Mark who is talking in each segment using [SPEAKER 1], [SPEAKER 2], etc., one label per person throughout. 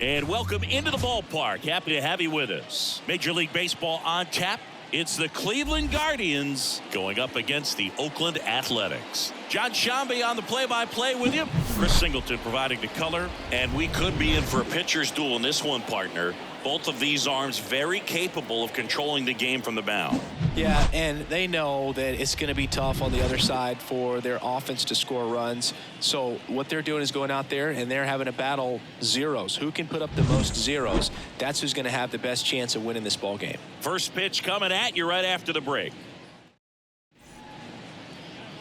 [SPEAKER 1] And welcome into the ballpark. Happy to have you with us. Major League Baseball on tap. It's the Cleveland Guardians going up against the Oakland Athletics. John Shambi on the play-by-play with you. Chris Singleton providing the color. And we could be in for a pitcher's duel in this one, partner. Both of these arms very capable of controlling the game from the mound.
[SPEAKER 2] Yeah, and they know that it's going to be tough on the other side for their offense to score runs. So what they're doing is going out there and they're having to battle zeros. Who can put up the most zeros? That's who's going to have the best chance of winning this ball game.
[SPEAKER 1] First pitch coming at you right after the break.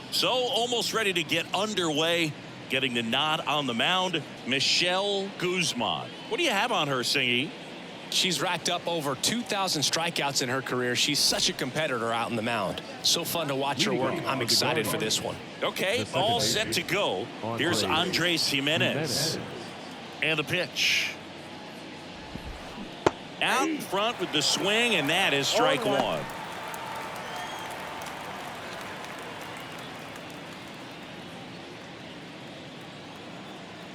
[SPEAKER 1] So almost ready to get underway. Getting the nod on the mound, Michelle Guzman. What do you have on her, Singy?
[SPEAKER 2] She's racked up over 2,000 strikeouts in her career. She's such a competitor out in the mound. So fun to watch her work. I'm excited for this one.
[SPEAKER 1] Okay, all set to go. Here's Andres Jimenez. And the pitch. Out in front with the swing, and that is strike one.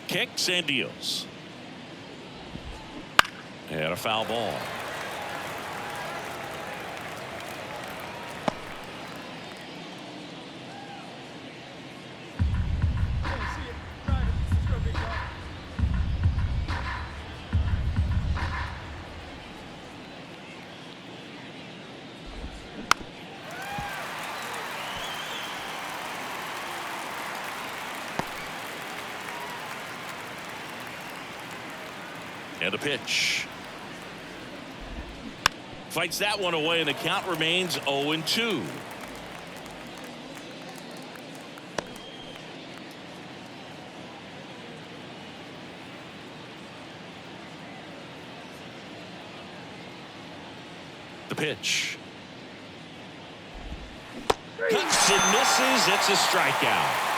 [SPEAKER 1] Kicks and deals. And a foul ball. And a pitch. Fights that one away, and the count remains 0-2. The pitch. Cuts and misses. It's a strikeout.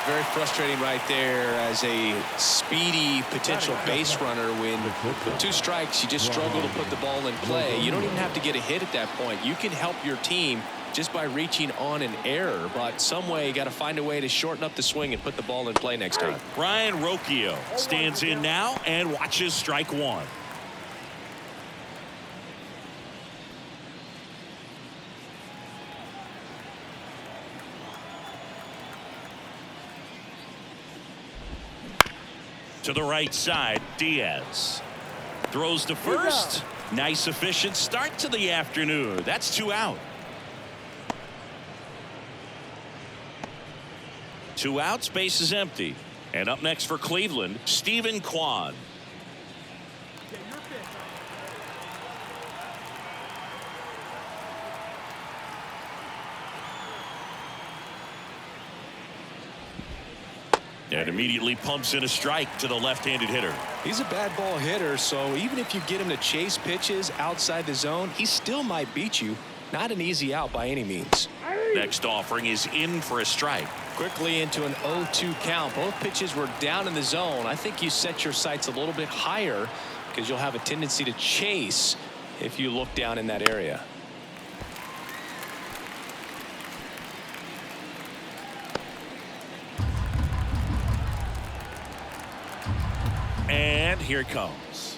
[SPEAKER 2] Very frustrating right there as a speedy potential base runner. When with 2 strikes, you just struggle to put the ball in play. You don't even have to get a hit at that point. You can help your team just by reaching on an error, but some way you got to find a way to shorten up the swing and put the ball in play next time.
[SPEAKER 1] Ryan Rocchio stands in now and watches strike one. To the right side, Diaz throws to first. Nice efficient start to the afternoon. That's 2 out. 2 outs, base is empty. And up next for Cleveland, Stephen Kwan. And immediately pumps in a strike to the left-handed hitter.
[SPEAKER 2] He's a bad ball hitter, so even if you get him to chase pitches outside the zone, he still might beat you. Not an easy out by any means.
[SPEAKER 1] Next offering is in for a strike.
[SPEAKER 2] Quickly into an 0-2 count. Both pitches were down in the zone. I think you set your sights a little bit higher because you'll have a tendency to chase if you look down in that area.
[SPEAKER 1] And here it comes.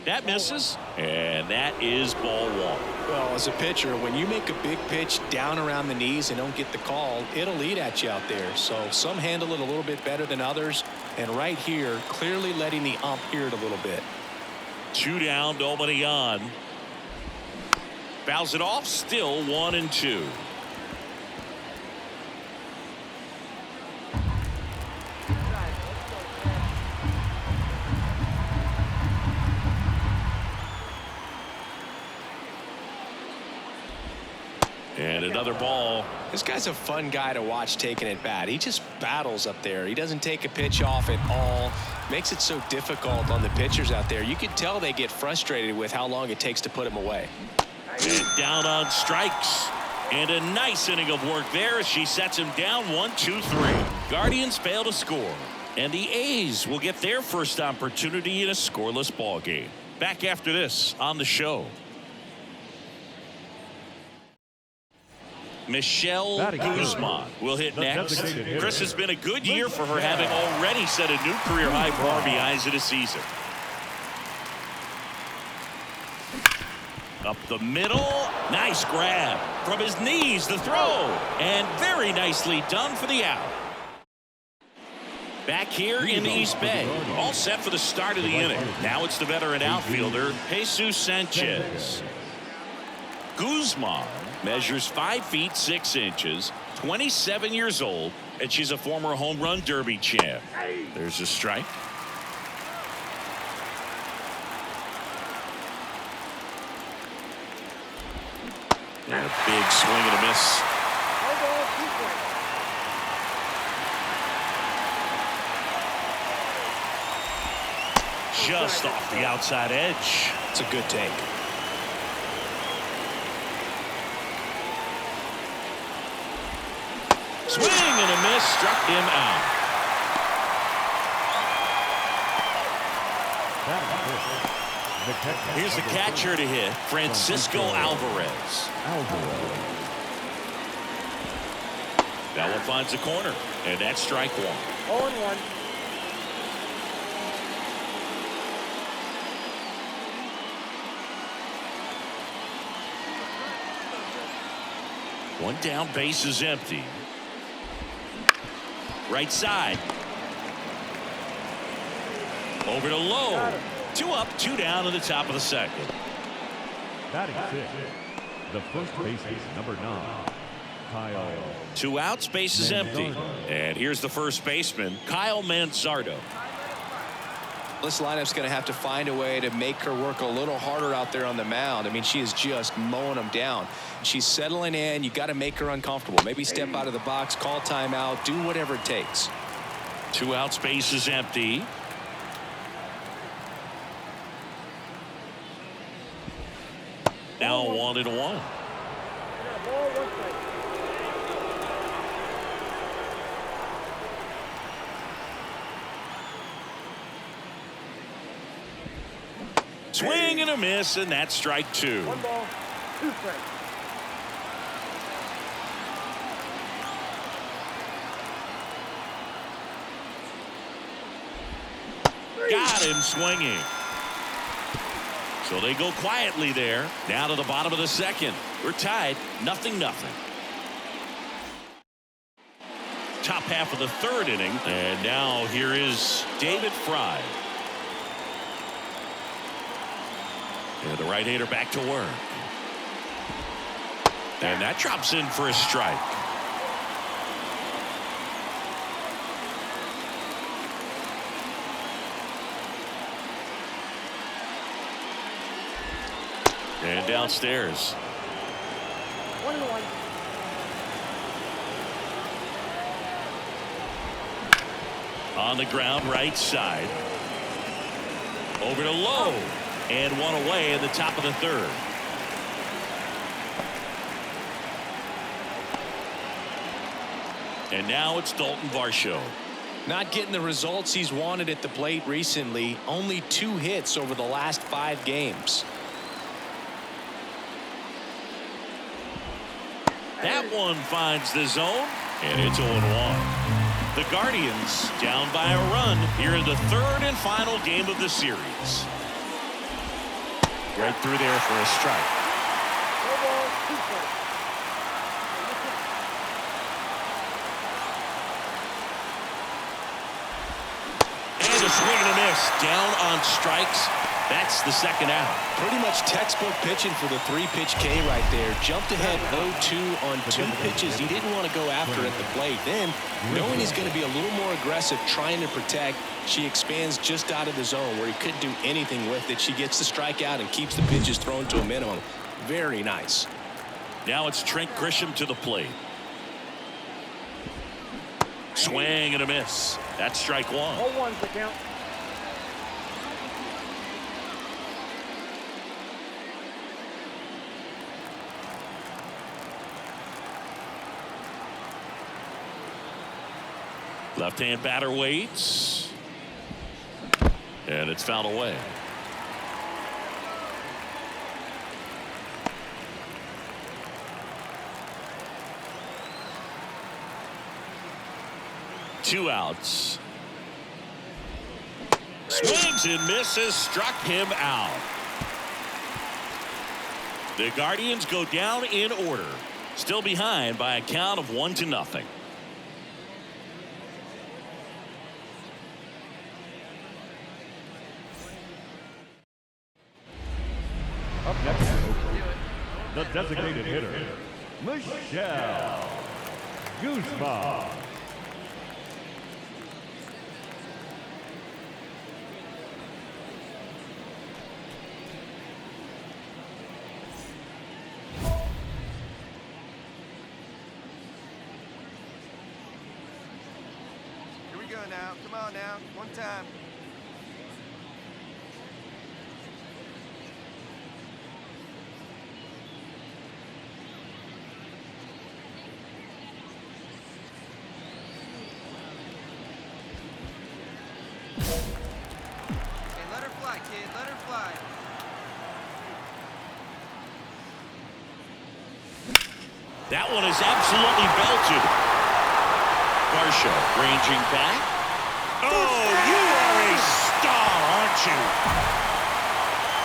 [SPEAKER 1] That misses, and that is ball one.
[SPEAKER 2] Well, as a pitcher, when you make a big pitch down around the knees and don't get the call, it'll eat at you out there. So some handle it a little bit better than others. And right here, clearly letting the ump hear it a little bit.
[SPEAKER 1] 2 down, nobody on. Fouls it off, still 1-2. And another ball.
[SPEAKER 2] This guy's a fun guy to watch taking at bat. He just battles up there. He doesn't take a pitch off at all. Makes it so difficult on the pitchers out there. You can tell they get frustrated with how long it takes to put him away.
[SPEAKER 1] And down on strikes. And a nice inning of work there as she sets him down 1-2-3. Guardians fail to score. And the A's will get their first opportunity in a scoreless ball game. Back after this on the show. Michelle Guzman will hit next. Chris, has been a good year for her, having already set a new career high for RBIs in a season. Up the middle. Nice grab. From his knees, the throw. And very nicely done for the out. Back here in the East Bay. All set for the start of the inning. Now it's the veteran outfielder, Jesus Sanchez. Guzman measures 5 feet 6 inches, 27 years old, and she's a former home run derby champ. There's a strike. And a big swing and a miss. Just off the outside edge.
[SPEAKER 2] It's a good take.
[SPEAKER 1] Swing and a miss, struck him out. Here's the catcher to hit, Francisco Alvarez. That one finds the corner, and that's strike one.
[SPEAKER 3] 0-1.
[SPEAKER 1] One down, base is empty. Right side. Over to Lowe. 2 up, 2 down to the top of the second.
[SPEAKER 4] Batting 6. The first baseman, number 9, Kyle.
[SPEAKER 1] 2 outs, base is empty. And here's the first baseman, Kyle Manzardo.
[SPEAKER 2] This lineup's going to have to find a way to make her work a little harder out there on the mound. I mean, she is just mowing them down. She's settling in. You got to make her uncomfortable. Maybe step out of the box, call timeout, do whatever it takes.
[SPEAKER 1] 2 outs, base is empty. Now 1-1. Swing and a miss, and that's strike 2.
[SPEAKER 3] 1 ball, 2 strikes.
[SPEAKER 1] Got him swinging. So they go quietly there. Down to the bottom of the second. We're tied, 0-0. Top half of the third inning. And now here is David Fry. And the right-hander back to work. And that drops in for a strike. And downstairs.
[SPEAKER 3] 1-1.
[SPEAKER 1] On the ground, right side. Over to Lowe. And one away in the top of the third. And now it's Dalton Varsho.
[SPEAKER 2] Not getting the results he's wanted at the plate recently. Only 2 hits over the last 5 games.
[SPEAKER 1] That one finds the zone, and it's 0-1. The Guardians down by a run here in the third and final game of the series. Right through there for a strike.
[SPEAKER 3] 4 balls, 2 strikes.
[SPEAKER 1] And a swing and a miss. Down on strikes. That's the second out.
[SPEAKER 2] Pretty much textbook pitching for the 3-pitch K right there. Jumped ahead 0-2 on 2 pitches. He didn't want to go after at the plate. Then, knowing he's going to be a little more aggressive, trying to protect, she expands just out of the zone where he couldn't do anything with it. She gets the strikeout and keeps the pitches thrown to a minimum. Very nice.
[SPEAKER 1] Now it's Trent Grisham to the plate. Swing and a miss. That's strike 1.
[SPEAKER 3] 0-1's the count.
[SPEAKER 1] Left-hand batter waits. And it's fouled away. 2 outs. Swings and misses, struck him out. The Guardians go down in order, still behind by a count of 1-0.
[SPEAKER 4] Up next, the designated hitter, Michelle Guzman.
[SPEAKER 5] Here we go now. Come on now. One time. Hey, let her fly, kid. Let her fly.
[SPEAKER 1] That one is absolutely belted. Varsho ranging back. Oh, you are a star, aren't you?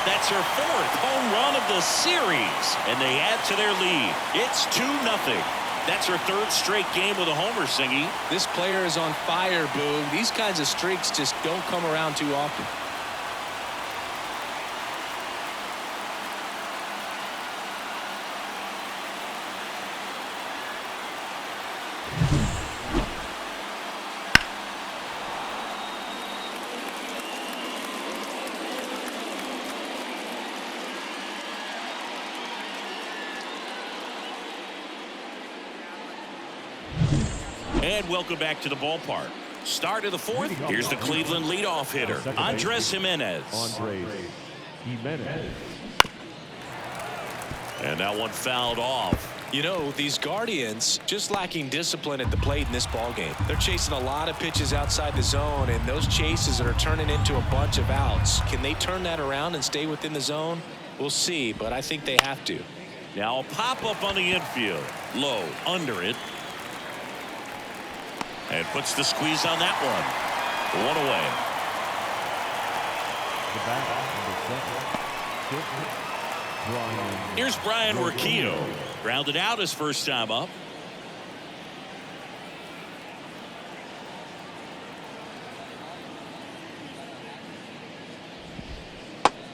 [SPEAKER 1] That's her 4th home run of the series, and they add to their lead. It's 2-0. That's her 3rd straight game with a homer, Singy.
[SPEAKER 2] This player is on fire, Boog. These kinds of streaks just don't come around too often.
[SPEAKER 1] And welcome back to the ballpark. Start of the 4th. Here's the Cleveland leadoff hitter, Andres Jimenez. And that one fouled off.
[SPEAKER 2] You know, these Guardians just lacking discipline at the plate in this ballgame. They're chasing a lot of pitches outside the zone, and those chases that are turning into a bunch of outs. Can they turn that around and stay within the zone? We'll see, but I think they have to.
[SPEAKER 1] Now a pop-up on the infield. Low, under it. And puts the squeeze on that one. 1 away. Here's Brian Urquijo. Grounded out his first time up.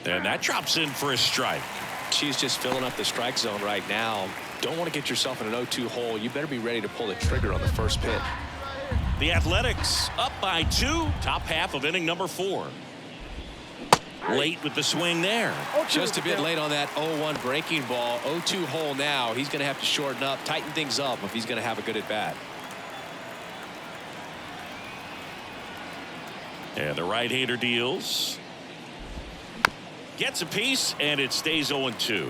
[SPEAKER 1] And that drops in for a strike.
[SPEAKER 2] She's just filling up the strike zone right now. Don't want to get yourself in an 0-2 hole. You better be ready to pull the trigger on the first pitch.
[SPEAKER 1] The Athletics up by 2. Top half of inning number 4. Late with the swing there.
[SPEAKER 2] Just a bit late on that 0-1 breaking ball. 0-2 hole now. He's going to have to shorten up, tighten things up if he's going to have a good at bat.
[SPEAKER 1] And the right-hander deals. Gets a piece, and it stays 0-2.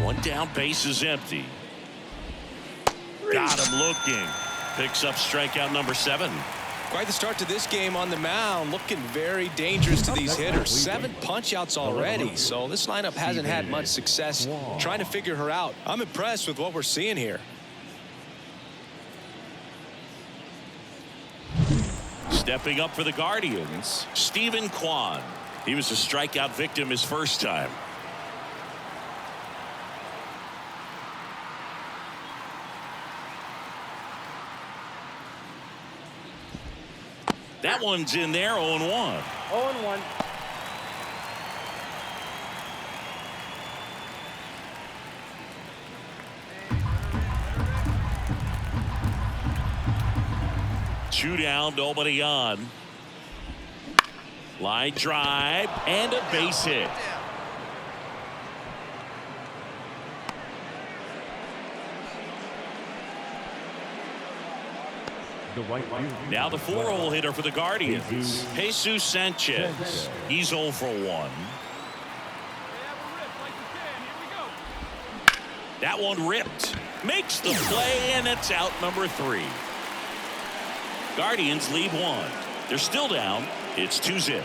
[SPEAKER 1] One down, base is empty. Got him looking. Picks up strikeout number 7.
[SPEAKER 2] Quite the start to this game on the mound. Looking very dangerous to these hitters. 7 punch-outs already, so this lineup hasn't had much success trying to figure her out. I'm impressed with what we're seeing here.
[SPEAKER 1] Stepping up for the Guardians, Stephen Kwan. He was a strikeout victim his first time. That one's in there, 0-1.
[SPEAKER 3] 0-1.
[SPEAKER 1] Two down, nobody on. Line drive and a base hit. Now the 4-hole hitter for the Guardians, Jesus Sanchez. He's 0 for 1. That one ripped. Makes the play, and it's out number 3. Guardians lead 1. They're still down. It's 2-0.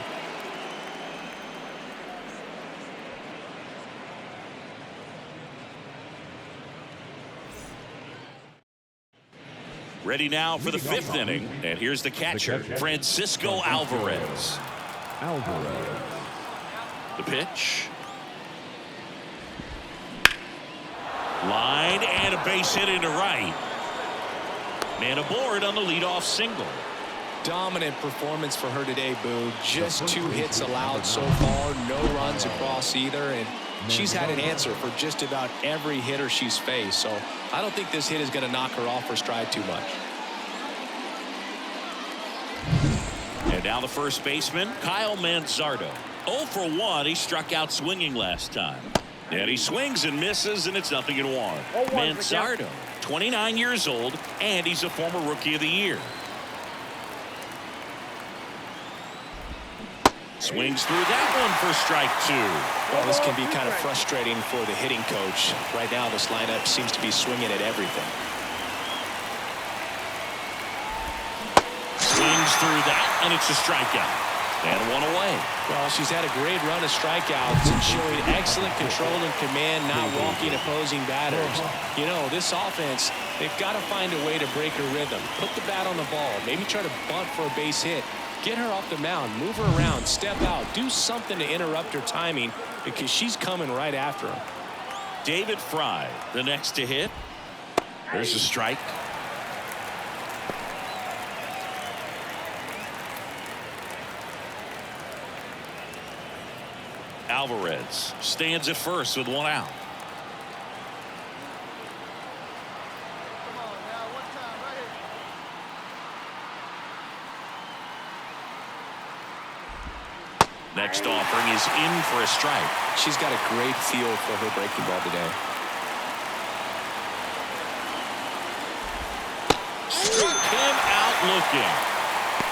[SPEAKER 1] Ready now for the 5th inning. And here's the catcher, Francisco Alvarez. The pitch. Line and a base hit into right. Man aboard on the leadoff single.
[SPEAKER 2] Dominant performance for her today, Boo. Just 2 hits allowed so far, no runs across either, and she's had an answer for just about every hitter she's faced. So I don't think this hit is going to knock her off her stride too much.
[SPEAKER 1] And now the first baseman, Kyle Manzardo. 0 for 1. He struck out swinging last time. And he swings and misses, and it's 0-1. Manzardo, 29 years old, and he's a former Rookie of the Year. Swings through that one for strike 2.
[SPEAKER 2] Well, this can be kind of frustrating for the hitting coach. Right now, this lineup seems to be swinging at everything.
[SPEAKER 1] Swings through that, and it's a strikeout. And 1 away.
[SPEAKER 2] Well, she's had a great run of strikeouts and showing excellent control and command, not walking opposing batters. You know, this offense, they've got to find a way to break her rhythm. Put the bat on the ball. Maybe try to bunt for a base hit. Get her off the mound, move her around, step out, do something to interrupt her timing because she's coming right after him.
[SPEAKER 1] David Fry, the next to hit. There's a strike. Alvarez stands at first with 1 out.
[SPEAKER 5] Come on now, one time, right here.
[SPEAKER 1] Next offering is in for a strike.
[SPEAKER 2] She's got a great feel for her breaking ball today.
[SPEAKER 1] Struck him out looking.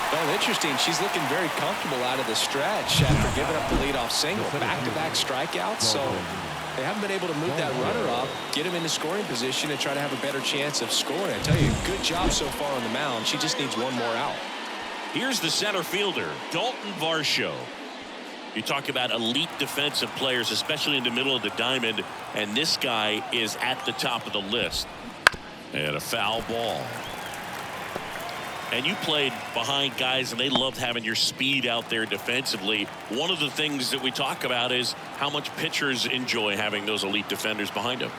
[SPEAKER 2] Well, interesting. She's looking very comfortable out of the stretch after giving up the leadoff single. Back-to-back strikeouts, so they haven't been able to move that runner up, get him into scoring position, and try to have a better chance of scoring. I tell you, good job so far on the mound. She just needs 1 more out.
[SPEAKER 1] Here's the center fielder, Dalton Varsho. You talk about elite defensive players, especially in the middle of the diamond, and this guy is at the top of the list. And a foul ball. And you played behind guys, and they loved having your speed out there defensively. One of the things that we talk about is how much pitchers enjoy having those elite defenders behind them.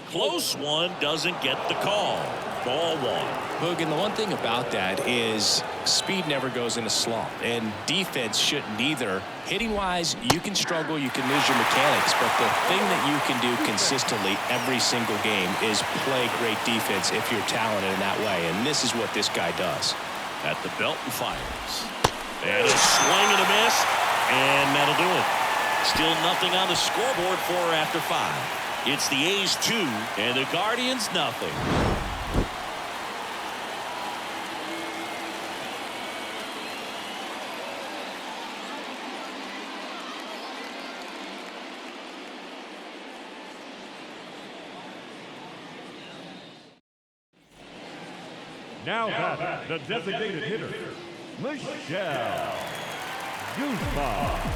[SPEAKER 1] Close one, doesn't get the call. Ball 1.
[SPEAKER 2] Boog, and the one thing about that is speed never goes in a slump, and defense shouldn't either. Hitting-wise, you can struggle, you can lose your mechanics, but the thing that you can do consistently every single game is play great defense if you're talented in that way, and this is what this guy does.
[SPEAKER 1] At the belt and fires. And a swing and a miss, and that'll do it. Still nothing on the scoreboard for her after 5. It's the A's 2 and the Guardians nothing.
[SPEAKER 4] Now batting, the designated hitter, Michelle Guzman.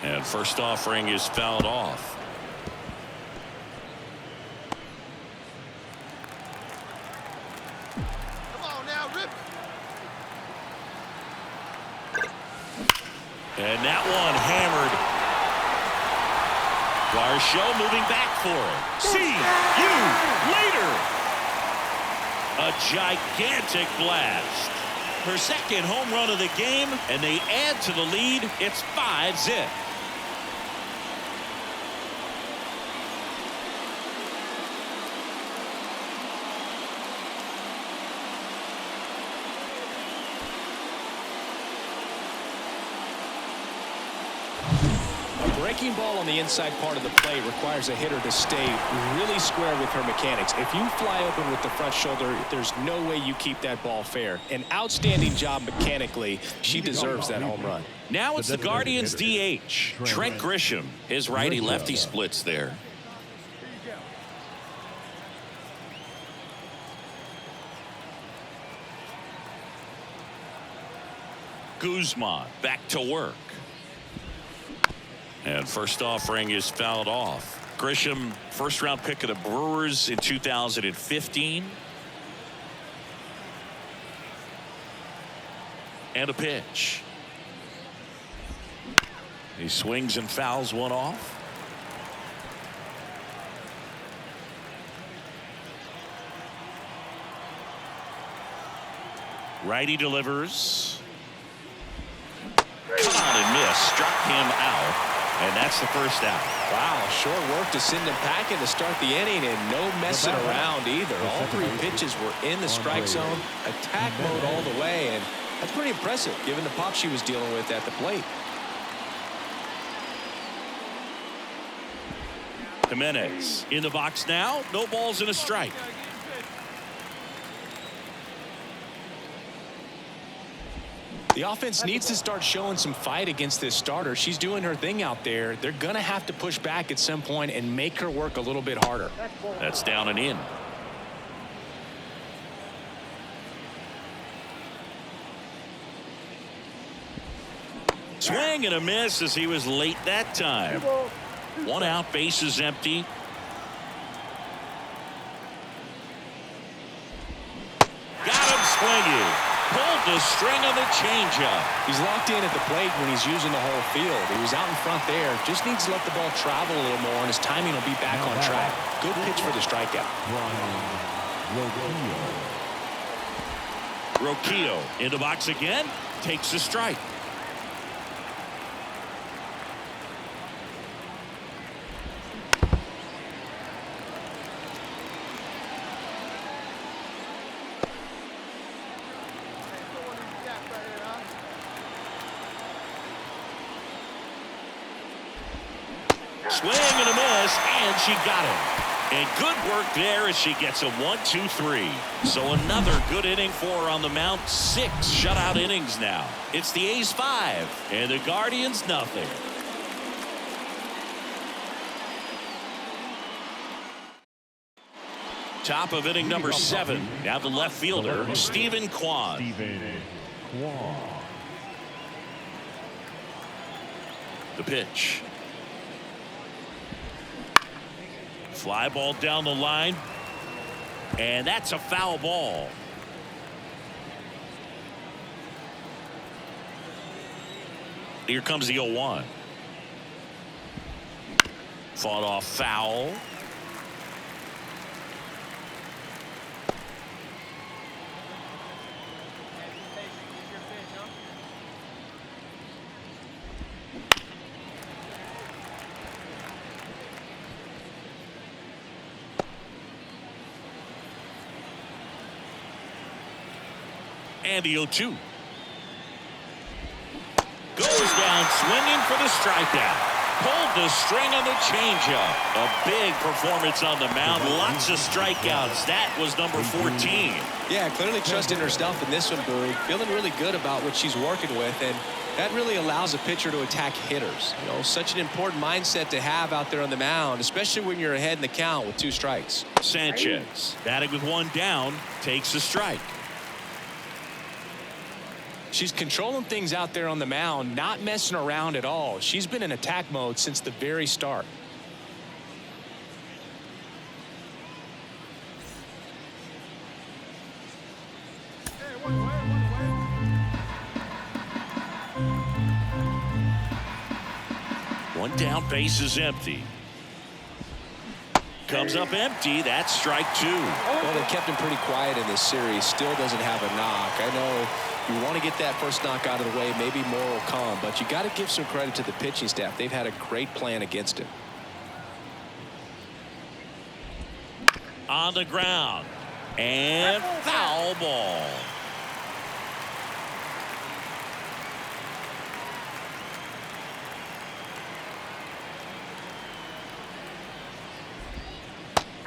[SPEAKER 1] And first offering is fouled off.
[SPEAKER 5] Come on now, rip.
[SPEAKER 1] And that one hammered. Varsho moving back for it. See you later. A gigantic blast. Her second home run of the game, and they add to the lead. It's 5-zip.
[SPEAKER 2] Breaking ball on the inside part of the plate requires a hitter to stay really square with her mechanics. If you fly open with the front shoulder, there's no way you keep that ball fair. An outstanding job mechanically. She deserves that home run.
[SPEAKER 1] Now it's the Guardians DH, Trent Grisham. His righty-lefty splits there. Guzman back to work. And first offering is fouled off. Grisham, first-round pick of the Brewers in 2015. And a pitch. He swings and fouls one off. Righty delivers. Come on and miss. Struck him out. And that's the first out.
[SPEAKER 2] Wow, short work to send him packing to start the inning, and no messing around either. All three pitches were in the strike zone, attack mode all the way, and that's pretty impressive given the pop she was dealing with at the plate.
[SPEAKER 1] Jimenez in the box now. No balls and a strike.
[SPEAKER 2] The offense needs to start showing some fight against this starter. She's doing her thing out there. They're going to have to push back at some point and make her work a little bit harder.
[SPEAKER 1] That's down and in. Swing and a miss as he was late that time. One out, bases empty. Got him swinging. Pulled the string on the changeup.
[SPEAKER 2] He's locked in at the plate when he's using the whole field. He was out in front there. Just needs to let the ball travel a little more, and his timing will be back on track. Good pitch for the strikeout.
[SPEAKER 1] Roquillo in the box again. Takes a strike. Swing and a miss, and she got him. And good work there as she gets a 1-2-3. So another good inning for her on the mound. 6 shutout innings now. It's the A's 5 and the Guardians nothing. Top of inning number 7. Now the left fielder, Stephen Kwan. The pitch. Fly ball down the line. And that's a foul ball. Here comes the 0-1. Fought off foul. And the 0-2. Goes down swinging for the strikeout. Pulled the string on the changeup. A big performance on the mound. Lots of strikeouts. That was number 14.
[SPEAKER 2] Yeah, clearly trusting herself in this one, Boog. Feeling really good about what she's working with, and that really allows a pitcher to attack hitters. You know, such an important mindset to have out there on the mound, especially when you're ahead in the count with 2 strikes.
[SPEAKER 1] Sanchez, batting with 1 down, takes a strike.
[SPEAKER 2] She's controlling things out there on the mound, not messing around at all. She's been in attack mode since the very start.
[SPEAKER 1] One down, base is empty. Comes up empty. That's strike 2.
[SPEAKER 2] Well, they kept him pretty quiet in this series. Still doesn't have a knock. I know you want to get that first knock out of the way. Maybe more will come, but you got to give some credit to the pitching staff. They've had a great plan against him.
[SPEAKER 1] On the ground. And foul ball.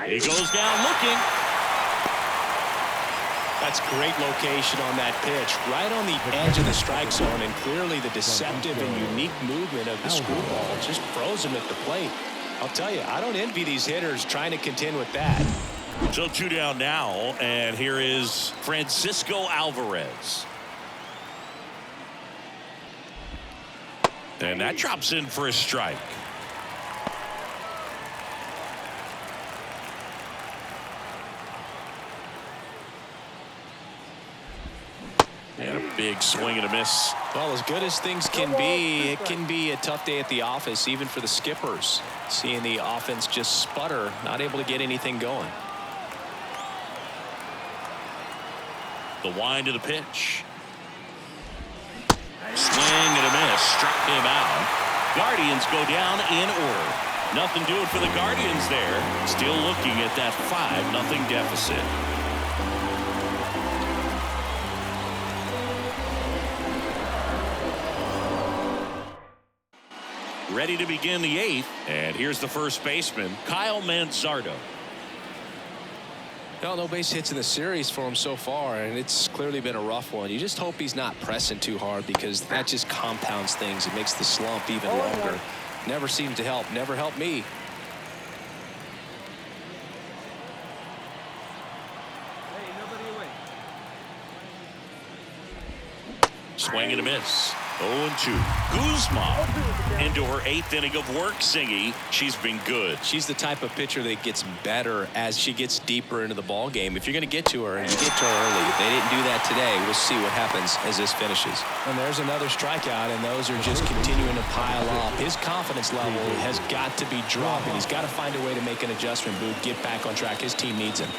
[SPEAKER 1] He goes down looking.
[SPEAKER 2] That's great location on that pitch. Right on the edge of the strike zone, and clearly the deceptive and unique movement of the screwball just froze him at the plate. I'll tell you, I don't envy these hitters trying to contend with that.
[SPEAKER 1] So 2 down now, and here is Francisco Alvarez. And that drops in for a strike. Big swing and a miss.
[SPEAKER 2] Well, as good as things can be, it can be a tough day at the office, even for the skippers. Seeing the offense just sputter, not able to get anything going.
[SPEAKER 1] The wind of the pitch. Swing and a miss. Struck him out. Guardians go down in order. Nothing doing for the Guardians there. Still looking at that 5-0 deficit. Ready to begin the 8th. And here's the first baseman, Kyle Manzardo.
[SPEAKER 2] No base hits in the series for him so far, and it's clearly been a rough one. You just hope he's not pressing too hard, because that just compounds things. It makes the slump even longer. Never seems to help. Never helped me.
[SPEAKER 5] Hey, nobody away.
[SPEAKER 1] Swing and a miss. 0-2. Guzman into her 8th inning of work, Singy. She's been good.
[SPEAKER 2] She's the type of pitcher that gets better as she gets deeper into the ball game. If you're going to get to her, and you get to her early, they didn't do that today. We'll see what happens as this finishes. And there's another strikeout, and those are just continuing to pile up. His confidence level has got to be dropping. He's got to find a way to make an adjustment, Boog, get back on track. His team needs him.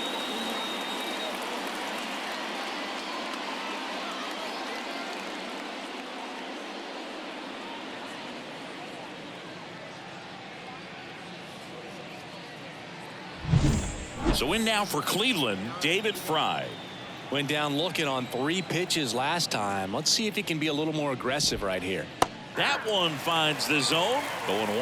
[SPEAKER 1] So in now for Cleveland, David Fry.
[SPEAKER 2] Went down looking on 3 pitches last time. Let's see if he can be a little more aggressive right here.
[SPEAKER 1] That one finds the zone. 0-1.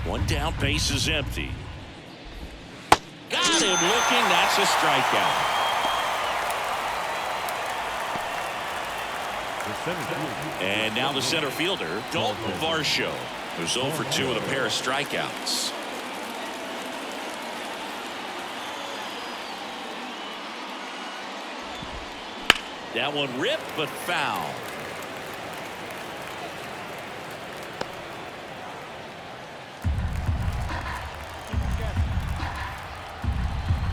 [SPEAKER 1] One down, base is empty. Got him looking. That's a strikeout. And now the center fielder, Dalton Varsho, who's 0 for 2 with a pair of strikeouts. That one ripped but foul.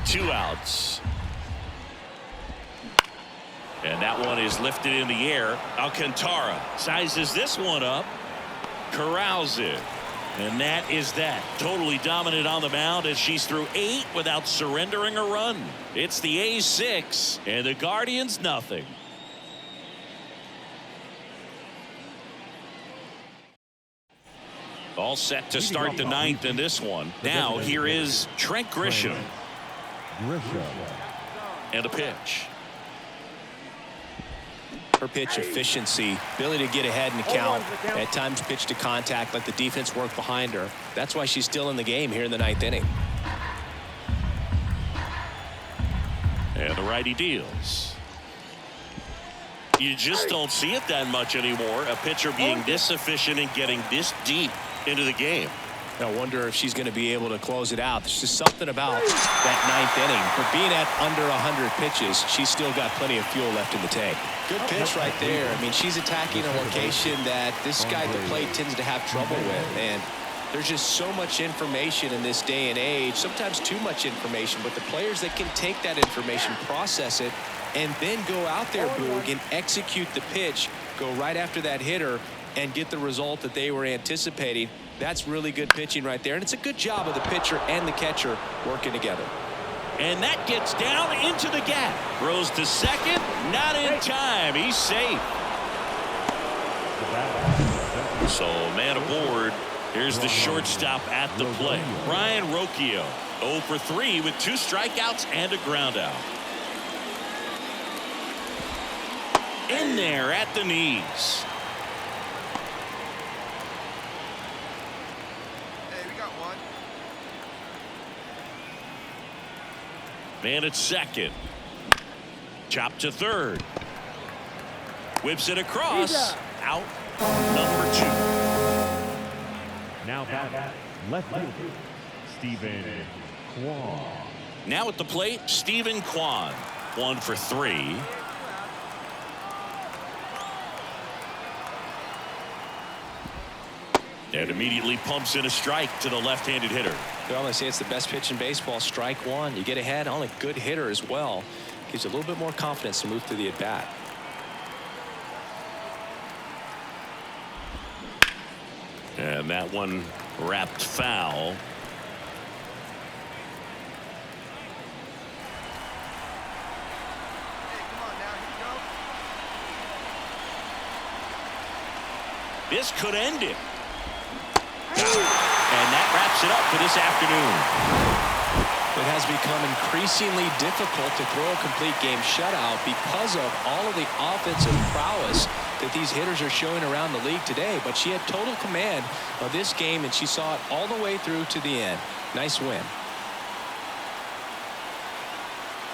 [SPEAKER 1] Two outs. And that one is lifted in the air. Alcantara sizes this one up. Corrals it. And that is that. Totally dominant on the mound as she's through 8 without surrendering a run. It's the A's 6 and the Guardians nothing. All set to start the 9th in this one. Now here is Trent Grisham. And a pitch.
[SPEAKER 2] Her pitch efficiency, ability to get ahead in the count, at times pitch to contact, let the defense work behind her. That's why she's still in the game here in the 9th inning.
[SPEAKER 1] And the righty deals. You just don't see it that much anymore. A pitcher being this efficient and getting this deep into the game.
[SPEAKER 2] I wonder if she's going to be able to close it out. There's just something about that 9th inning. For being at under 100 pitches, she's still got plenty of fuel left in the tank. Good pitch right there. I mean, she's attacking a location that this guy at the plate tends to have trouble with. And there's just so much information in this day and age, sometimes too much information. But the players that can take that information, process it, and then go out there, Boog, and execute the pitch, go right after that hitter, and get the result that they were anticipating. That's really good pitching right there, and it's a good job of the pitcher and the catcher working together.
[SPEAKER 1] And that gets down into the gap. Throws to second, not in time. He's safe. So man aboard. Here's the shortstop at the plate, Brian Rocchio. 0 for 3 with 2 strikeouts and a ground out. In there at the knees. Man at second. Chop to third. Whips it across. Out. Number 2.
[SPEAKER 4] Now back left fielder, Stephen Kwan.
[SPEAKER 1] Now at the plate, Stephen Kwan. 1 for 3. And immediately pumps in a strike to the left-handed hitter.
[SPEAKER 2] Well, they say it's the best pitch in baseball. Strike one. You get ahead on a good hitter as well. Gives you a little bit more confidence to move through the at-bat.
[SPEAKER 1] And that one wrapped foul.
[SPEAKER 5] Hey, come on now. Here you go.
[SPEAKER 1] This could end it. And that wraps it up for this afternoon.
[SPEAKER 2] It has become increasingly difficult to throw a complete game shutout because of all of the offensive prowess that these hitters are showing around the league today. But she had total command of this game, and she saw it all the way through to the end. Nice win.